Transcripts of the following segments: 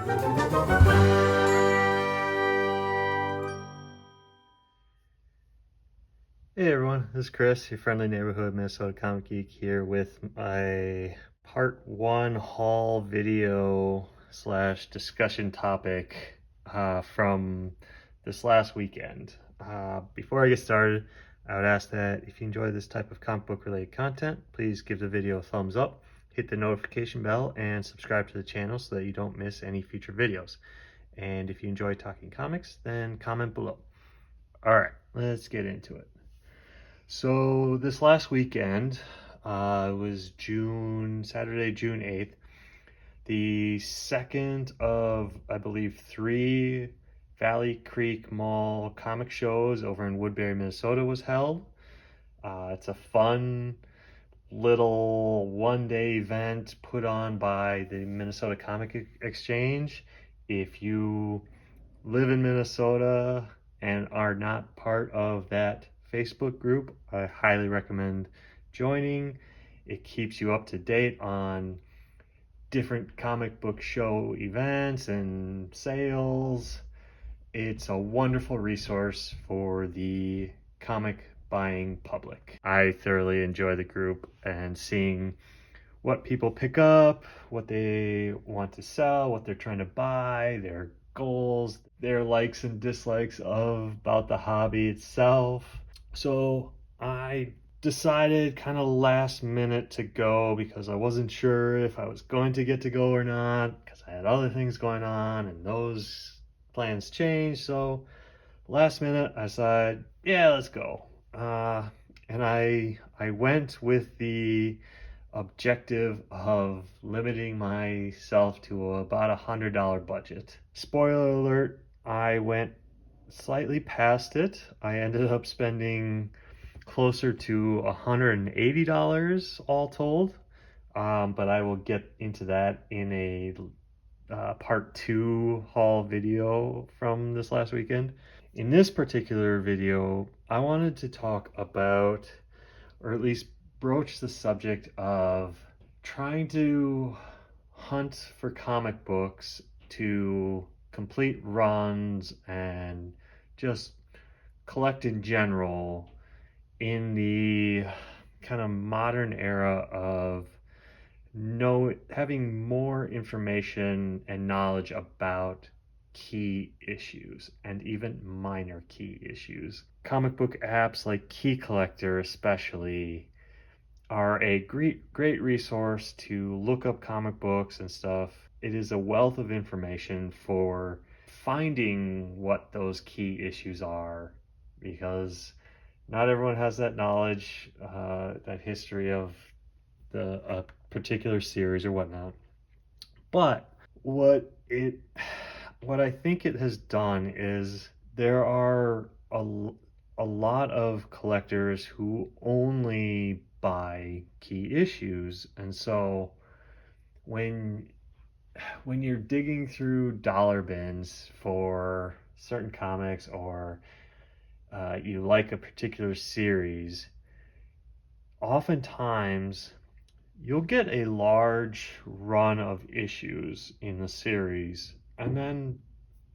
Hey everyone, this is Chris, your friendly neighborhood Minnesota comic geek here with my part one haul video slash discussion topic from this last weekend. Before I get started, I would ask that if you enjoy this type of comic book related content, please give the video a thumbs up, hit the notification bell, and subscribe to the channel so that you don't miss any future videos. And if you enjoy talking comics, then comment below. Alright, let's get into it. So this last weekend was Saturday, June 8th. The second of, I believe, three Valley Creek Mall comic shows over in Woodbury, Minnesota was held. It's a fun little one-day event put on by the Minnesota Comic Exchange. If you live in Minnesota and are not part of that Facebook group, I highly recommend joining. It keeps you up to date on different comic book show events and sales. It's a wonderful resource for the comic buying public. I thoroughly enjoy the group and seeing what people pick up, what they want to sell, what they're trying to buy, their goals, their likes and dislikes about the hobby itself. So I decided kind of last minute to go because I wasn't sure if I was going to get to go or not because I had other things going on and those plans changed. So last minute I decided, yeah, let's go. And I went with the objective of limiting myself to about $100 budget. Spoiler alert, I went slightly past it. I ended up spending closer to $180 all told, but I will get into that in a part two haul video from this last weekend. In this particular video, I wanted to talk about, or at least broach the subject of trying to hunt for comic books to complete runs and just collect in general in the kind of modern era of having more information and knowledge about key issues and even minor key issues. Comic book apps like Key Collector especially are a great resource to look up comic books and stuff. It is a wealth of information for finding what those key issues are, because not everyone has that knowledge, that history of a particular series or whatnot. But what I think it has done is there are a lot of collectors who only buy key issues, and so when you're digging through dollar bins for certain comics, or you like a particular series, oftentimes you'll get a large run of issues in the series, and then,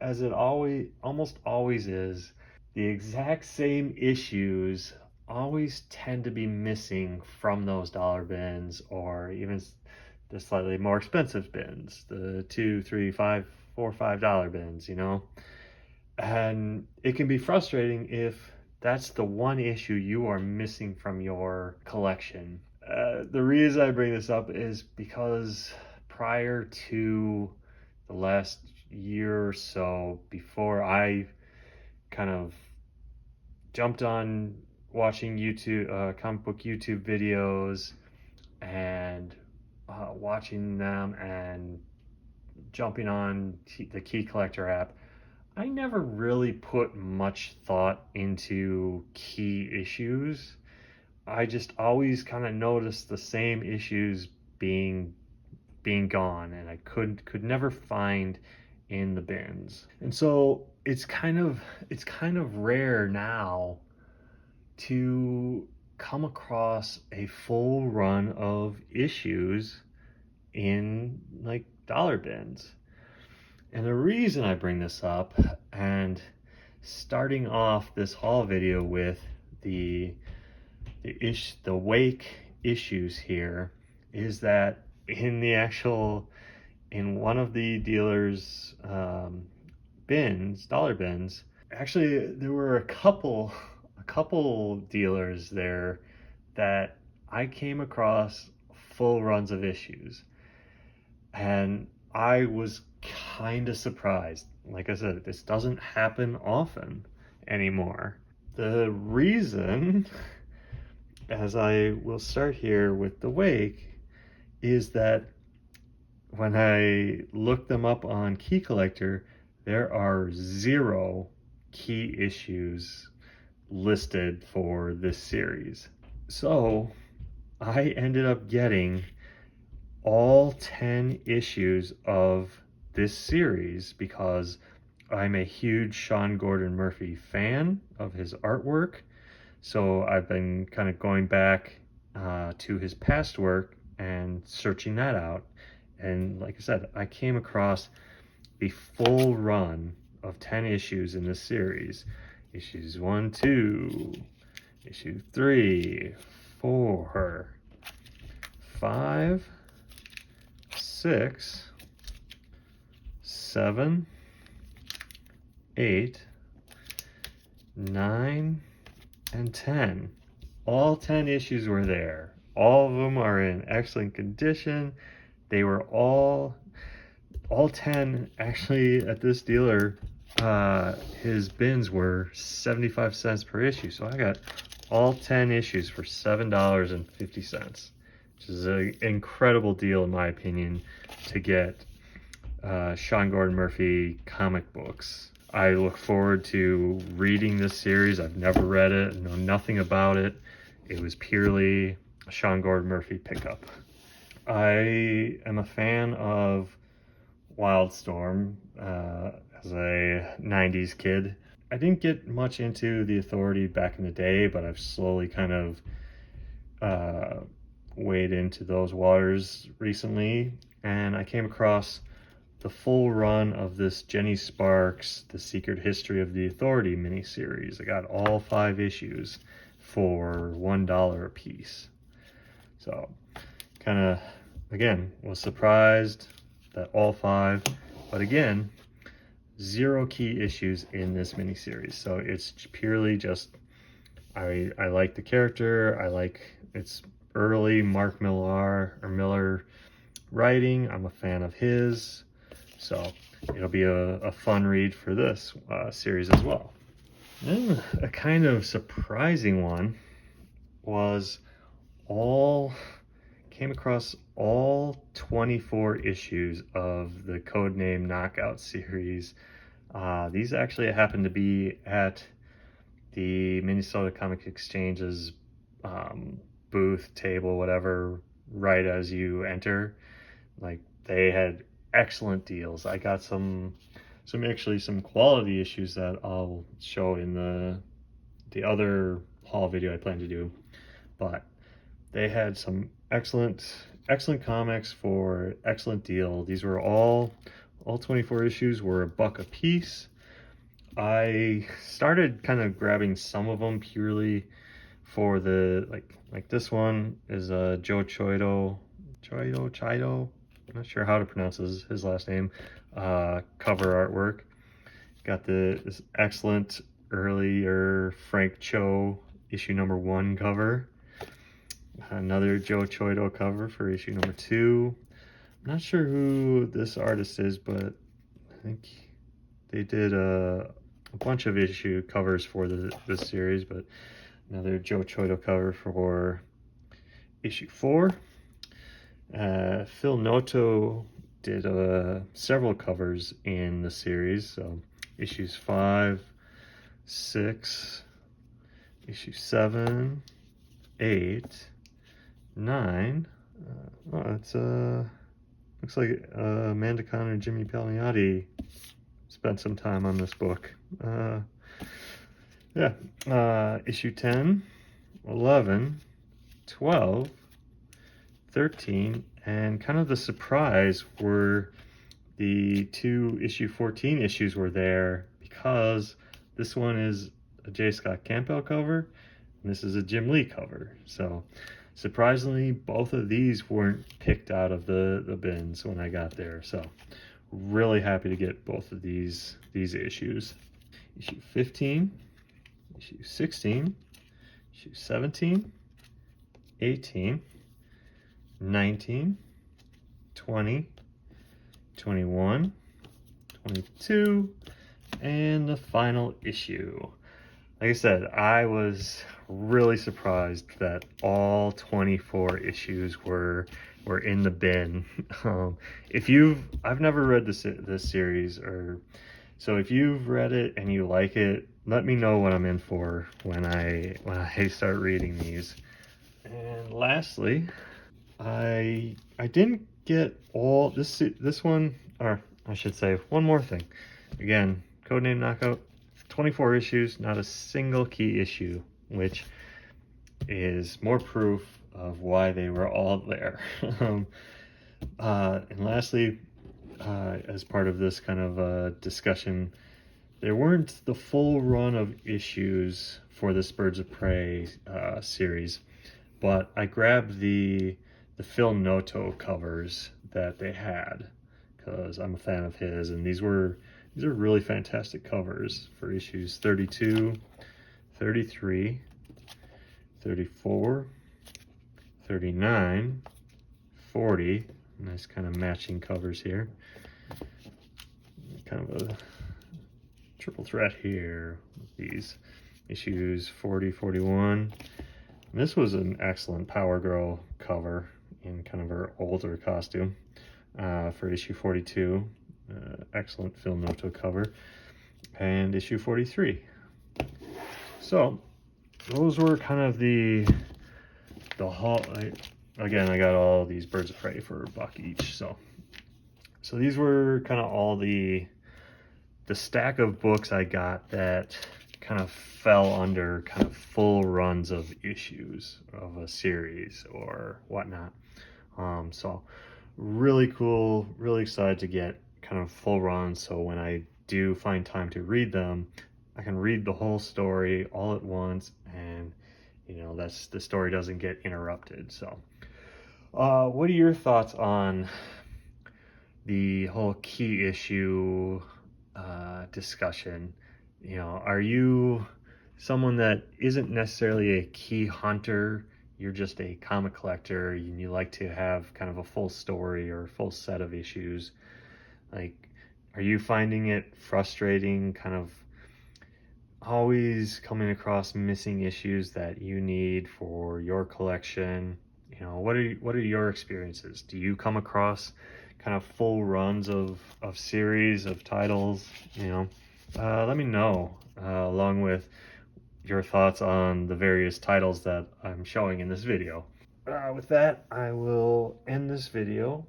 as it almost always is, the exact same issues always tend to be missing from those dollar bins, or even the slightly more expensive bins, the $2, $3, $4, $5 bins, and it can be frustrating if that's the one issue you are missing from your collection. The reason I bring this up is because prior to the last year or so, before I kind of jumped on watching YouTube, comic book YouTube videos, and watching them and jumping on the Key Collector app, I never really put much thought into key issues. I just always kind of noticed the same issues being gone, and I could never find in the bins. And so it's kind of rare now to come across a full run of issues in like dollar bins. And the reason I bring this up, and starting off this haul video with the wake issues here, is that in one of the dealers dollar bins, actually there were a couple dealers there that I came across full runs of issues, and I was kind of surprised. Like I said, this doesn't happen often anymore. The reason, as I will start here with the wake, is that when I looked them up on Key Collector, there are 0 key issues listed for this series. So I ended up getting all 10 issues of this series because I'm a huge Sean Gordon Murphy fan of his artwork. So I've been kind of going back to his past work and searching that out. And like I said, I came across the full run of 10 issues in this series. Issues 1, 2, issue 3, 4, 5, 6, 7, 8, 9, and 10. All 10 issues were there. All of them are in excellent condition. They were all 10 actually at this dealer. His bins were 75 cents per issue, so I got all 10 issues for $7.50, which is an incredible deal in my opinion to get Sean Gordon Murphy comic books. I look forward to reading this series. I've never read it, know nothing about it. It was purely a Sean Gordon Murphy pickup. I am a fan of Wildstorm as a 90s kid. I didn't get much into the Authority back in the day, but I've slowly kind of wade into those waters recently, and I came across the full run of this Jenny Sparks, The Secret History of the Authority miniseries. I got all 5 issues for $1 a piece. So kind of, again, was surprised that all 5, but again, 0 key issues in this miniseries. So it's purely just, I like the character, I like its early Mark Miller writing. I'm a fan of his. So it'll be a fun read for this series as well. Then a kind of surprising one was came across all 24 issues of the Codename Knockout series. These actually happened to be at the Minnesota Comic Exchange's booth, table, whatever, right as you enter. Like, they had excellent deals. I got some quality issues that I'll show in the other haul video I plan to do, but they had some excellent comics for excellent deal. These were all 24 issues were $1 a piece. I started kind of grabbing some of them purely for the like this one is Joe Choido, I'm not sure how to pronounce his last name, cover artwork. Got this excellent earlier Frank Cho issue number 1 cover. Another Joe Choido cover for issue number 2. I'm not sure who this artist is, but I think they did a bunch of issue covers for this series, but another Joe Choido cover for issue 4. Phil Noto did several covers in the series, so issues 5, 6, issue 7, 8, 9. It's looks like Amanda Conner and Jimmy Palmiotti spent some time on this book. Issue 10, 11, 12, 13, and kind of the surprise were the two issue 14 issues were there because this one is a J. Scott Campbell cover, and this is a Jim Lee cover. So surprisingly, both of these weren't picked out of the bins when I got there. So really happy to get both of these issues. Issue 15, issue 16, issue 17, 18, 19, 20, 21, 22, and the final issue. Like I said, I was really surprised that all 24 issues were in the bin. I've never read this series, so if you've read it and you like it, let me know what I'm in for when I start reading these. And lastly, I didn't get all this one, or I should say one more thing. Again, Codename Knockout, 24 issues, not a single key issue, which is more proof of why they were all there. And lastly, as part of this kind of discussion, there weren't the full run of issues for this Birds of Prey series, but I grabbed the Phil Noto covers that they had because I'm a fan of his, and these are really fantastic covers for issues 32, 33, 34, 39, 40. Nice kind of matching covers here. Kind of a triple threat here with these issues 40, 41. And this was an excellent Power Girl cover in kind of her older costume for issue 42. Excellent Phil Noto cover. And issue 43. So those were kind of the haul. Again, I got all these Birds of Prey for $1 each. So these were kind of all the stack of books I got that kind of fell under kind of full runs of issues of a series or whatnot. So really cool, really excited to get kind of full runs, so when I do find time to read them, I can read the whole story all at once, and the story doesn't get interrupted. So what are your thoughts on the whole key issue discussion? Are you someone that isn't necessarily a key hunter? You're just a comic collector and you like to have kind of a full story or a full set of issues. Like, are you finding it frustrating, kind of always coming across missing issues that you need for your collection? What are your experiences? Do you come across kind of full runs of series, of titles? Let me know, along with your thoughts on the various titles that I'm showing in this video. With that, I will end this video.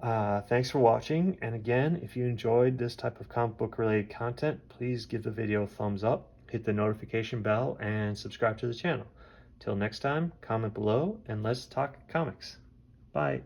Thanks for watching, and again, if you enjoyed this type of comic book related content, please give the video a thumbs up, hit the notification bell, and subscribe to the channel. Till next time, comment below and let's talk comics. Bye.